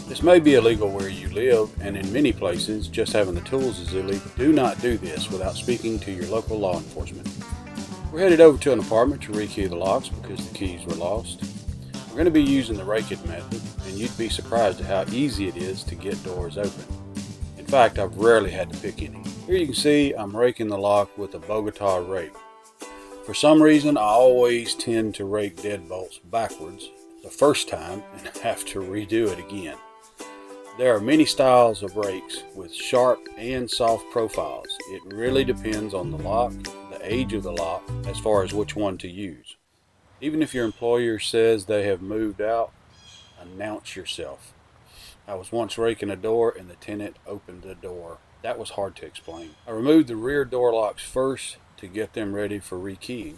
This may be illegal where you live, and in many places, just having the tools is illegal. Do not do this without speaking to your local law enforcement. We're headed over to an apartment to rekey the locks because the keys were lost. We're going to be using the rake-it method, and you'd be surprised at how easy it is to get doors open. In fact, I've rarely had to pick any. Here you can see I'm raking the lock with a Bogota rake. For some reason, I always tend to rake deadbolts backwards the first time and have to redo it again. There are many styles of rakes with sharp and soft profiles. It really depends on the lock, the age of the lock, as far as which one to use. Even if your employer says they have moved out, announce yourself. I was once raking a door and the tenant opened the door. That was hard to explain. I removed the rear door locks first to get them ready for rekeying,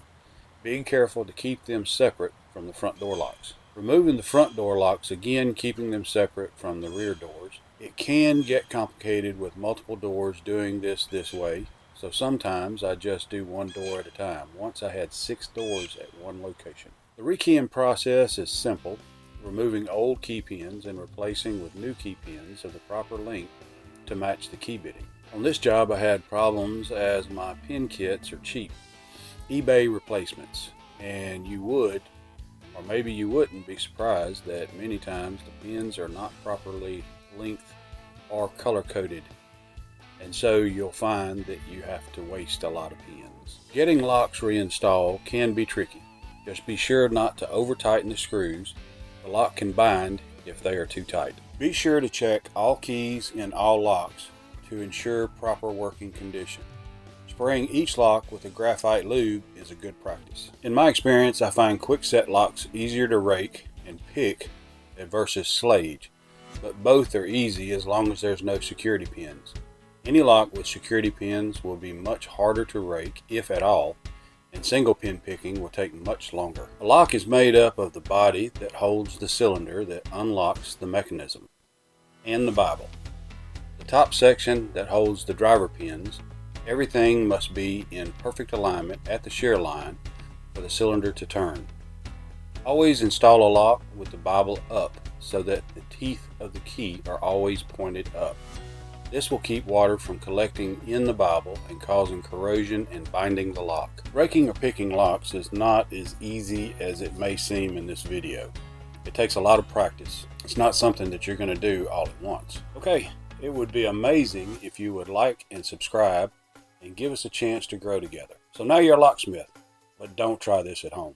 being careful to keep them separate from the front door locks. Removing the front door locks, again keeping them separate from the rear doors. It can get complicated with multiple doors doing this way, so sometimes I just do one door at a time. Once I had 6 doors at one location. The rekeying process is simple, removing old key pins and replacing with new key pins of the proper length to match the key bitting. On this job I had problems as my pin kits are cheap, eBay replacements, and you would, or maybe you wouldn't, be surprised that many times the pins are not properly length or color coded, and so you'll find that you have to waste a lot of pins. Getting locks reinstalled can be tricky. Just be sure not to over tighten the screws. The lock can bind if they are too tight. Be sure to check all keys in all locks to ensure proper working condition. Spraying each lock with a graphite lube is a good practice. In my experience, I find quick-set locks easier to rake and pick versus slage, but both are easy as long as there's no security pins. Any lock with security pins will be much harder to rake, if at all, and single pin picking will take much longer. A lock is made up of the body that holds the cylinder that unlocks the mechanism, and the Bible. The top section that holds the driver pins. Everything must be in perfect alignment at the shear line for the cylinder to turn. Always install a lock with the Bible up so that the teeth of the key are always pointed up. This will keep water from collecting in the Bible and causing corrosion and binding the lock. Raking or picking locks is not as easy as it may seem in this video. It takes a lot of practice. It's not something that you're going to do all at once. Okay, it would be amazing if you would like and subscribe and give us a chance to grow together. So now you're a locksmith, but don't try this at home.